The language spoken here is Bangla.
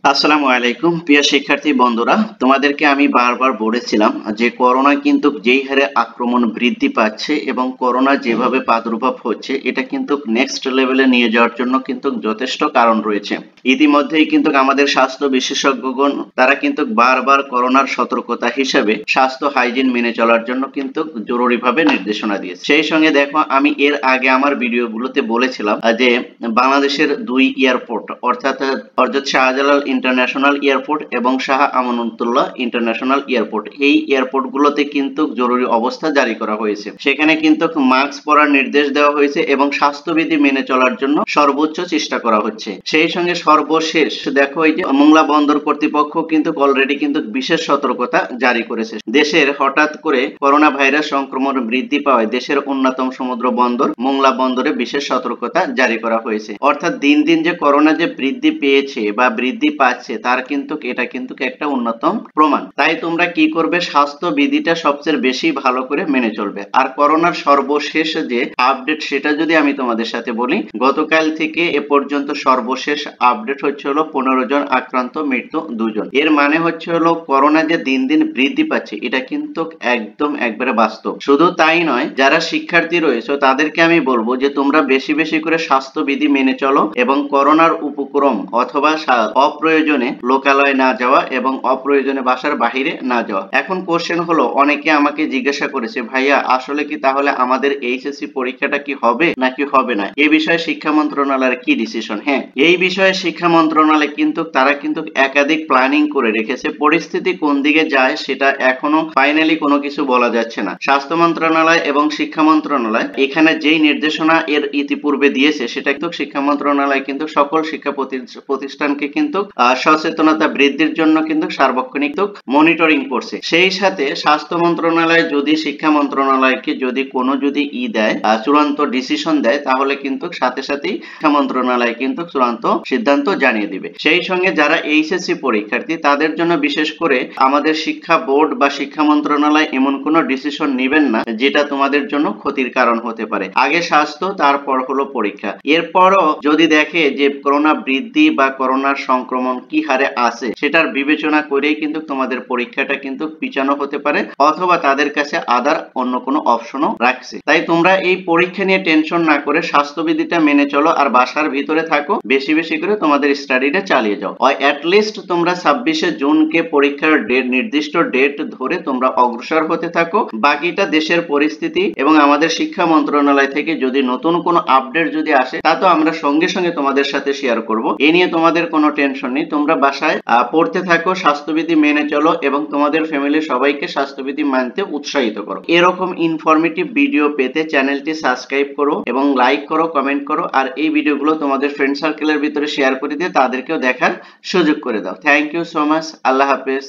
আসসালামু আলাইকুম প্রিয় শিক্ষার্থী বন্ধুরা, তোমাদেরকে আমি বারবার বলেছিলাম যে করোনা কিন্তু যেই হারে আক্রমণ বৃদ্ধি পাচ্ছে এবং করোনা যেভাবে প্রাদুর্ভাব হচ্ছে এটা কিন্তু নেক্সট লেভেলে নিয়ে যাওয়ার জন্য কিন্তু যথেষ্ট কারণ রয়েছে। ইতিমধ্যেই কিন্তু আমাদের স্বাস্থ্য বিশেষজ্ঞগণ তারা কিন্তু বারবার করোনার সতর্কতা হিসেবে স্বাস্থ্য হাইজিন মেনে চলার জন্য কিন্তু জরুরিভাবে নির্দেশনা দিয়েছে। সেই সঙ্গে দেখো, আমি এর আগে আমার ভিডিওগুলোতে বলেছিলাম যে বাংলাদেশের দুই এয়ারপোর্ট অর্থাৎ হযরত শাহজালাল ইন্টারন্যাশনাল এয়ারপোর্ট এবং শাহ আমানতুল্লাহ ইন্টারন্যাশনাল এয়ারপোর্ট, এই এয়ারপোর্টগুলোতে কিন্তু জরুরি অবস্থা জারি করা হয়েছে। সেখানে কিন্তু মাস্ক পরার নির্দেশ দেওয়া হয়েছে এবং স্বাস্থ্যবিধি মেনে চলার জন্য সর্বোচ্চ চেষ্টা করা হচ্ছে। সেই সঙ্গে সর্বশেষ দেখো, এই যে মোংলা বন্দর কর্তৃপক্ষ কিন্তু অলরেডি কিন্তু বিশেষ সতর্কতা জারি করেছে। দেশের হঠাৎ করে করোনা ভাইরাস সংক্রমণ বৃদ্ধি পাওয়ায় দেশের অন্যতম সমুদ্র বন্দর মোংলা বন্দরে বিশেষ সতর্কতা জারি করা হয়েছে। অর্থাৎ দিন দিন যে করোনা যে বৃদ্ধি পেয়েছে বা বৃদ্ধি পাচ্ছে তার কিন্তু এটা কিন্তু একটা অন্যতম প্রমাণ। তাই তোমরা কি করবে, স্বাস্থ্য বিধিটা সবচেয়ে বেশি ভালো করে মেনে চলবে। আর করোনার সর্বশেষ যে আপডেট সেটা যদি আমি তোমাদের সাথে বলি, গতকাল থেকে এ পর্যন্ত সর্বশেষ আপডেট হচ্ছে হলো 15 জন আক্রান্ত, মৃত্যু 2 জন। এর মানে হচ্ছে হলো করোনা যে দিন দিন বৃদ্ধি পাচ্ছে এটা কিন্তু একদম একবারে বাস্তব। শুধু তাই নয়, যারা শিক্ষার্থী রয়েছে তাদেরকে আমি বলবো যে তোমরা বেশি বেশি করে স্বাস্থ্যবিধি মেনে চলো এবং করোনার উপক্রম অথবা অপ্রয়োজনে লোকালয়ে না যাওয়া এবং অপ্রয়োজনে বাসার বাহিরে না যাওয়া। এখন কোশ্চেন হলো, অনেকে আমাকে জিজ্ঞাসা করেছে, ভাইয়া আসলে কি তাহলে আমাদের এইচএসসি পরীক্ষাটা কি হবে নাকি হবে না, এ বিষয়ে শিক্ষা মন্ত্রণালয়ের কি ডিসিশন? হ্যাঁ, এই বিষয়ে শিক্ষা মন্ত্রণালয় কিন্তু তারা কিন্তু একাধিক প্ল্যানিং করে রেখেছে। পরিস্থিতি কোন দিকে যায় সেটা এখনো ফাইনালি কোনো কিছু বলা যাচ্ছে না। স্বাস্থ্য মন্ত্রণালয় এবং শিক্ষা মন্ত্রণালয় এখানে যেই নির্দেশনা এর ইতিপূর্বে দিয়েছে সেটা কিন্তু শিক্ষা মন্ত্রণালয় কিন্তু সকল শিক্ষা প্রতিষ্ঠানকে কিন্তু সচেতনতা বৃদ্ধির জন্য কিন্তু সার্বক্ষণিক মনিটরিং করছে। সেই সাথে স্বাস্থ্য মন্ত্রণালয় যদি শিক্ষা মন্ত্রণালয়কে যদি কোনো যদি দেয়, চূড়ান্ত ডিসিশন দেয়, তাহলে কিন্তু সাথে সাথেই শিক্ষা মন্ত্রণালয় কিন্তু চূড়ান্ত সিদ্ধান্ত জানিয়ে দিবে। সেই সঙ্গে যারা এইচএসসি পরীক্ষার্থী তাদের জন্য বিশেষ করে আমাদের শিক্ষা বোর্ড বা শিক্ষা মন্ত্রণালয় এমন কোনো ডিসিশন নেবেন না যেটা তোমাদের জন্য ক্ষতির কারণ হতে পারে। আগে স্বাস্থ্য, তারপর হলো পরীক্ষা। এরপরও যদি দেখে যে করোনা বৃদ্ধি বা করোনার সংক্রমণ কি হারে আছে সেটার বিবেচনা করেই কিন্তু তোমাদের পরীক্ষাটা কিন্তু পিছানো হতে পারে, অথবা তাদের কাছে আদার অন্য কোনো অপশনও রাখছে। তাই তোমরা এই পরীক্ষা নিয়ে টেনশন না করে স্বাস্থ্যবিধিটা মেনে চলো আর বাসার ভিতরে থাকো, বেশি বেশি করে তোমাদের স্টাডিটা চালিয়ে যাও। অ্যাটলিস্ট তোমরা 26শে জুনকে পরীক্ষার ডেট, নির্দিষ্ট ডেট ধরে তোমরা অগ্রসর হতে থাকো। বাকিটা দেশের পরিস্থিতি এবং আমাদের শিক্ষা মন্ত্রণালয় থেকে যদি নতুন কোনো আপডেট যদি আসে তা তো আমরা সঙ্গে সঙ্গে তোমাদের সাথে শেয়ার করব। এ নিয়ে তোমাদের কোনো টেনশন নেই। তোমরা বাসায় পড়তে থাকো, স্বাস্থ্যবিধি মেনে চলো এবং তোমাদের ফ্যামিলির সবাইকে স্বাস্থ্যবিধি মানতে উৎসাহিত করো। এরকম ইনফরমেটিভ ভিডিও পেতে চ্যানেলটি সাবস্ক্রাইব করো এবং লাইক করো, কমেন্ট করো, আর এই ভিডিওগুলো তোমাদের ফ্রেন্ড সার্কেলের ভিতরে শেয়ার করে দিয়ে তাদেরকেও দেখার সুযোগ করে দাও। Thank you so much. আল্লাহ হাফেজ।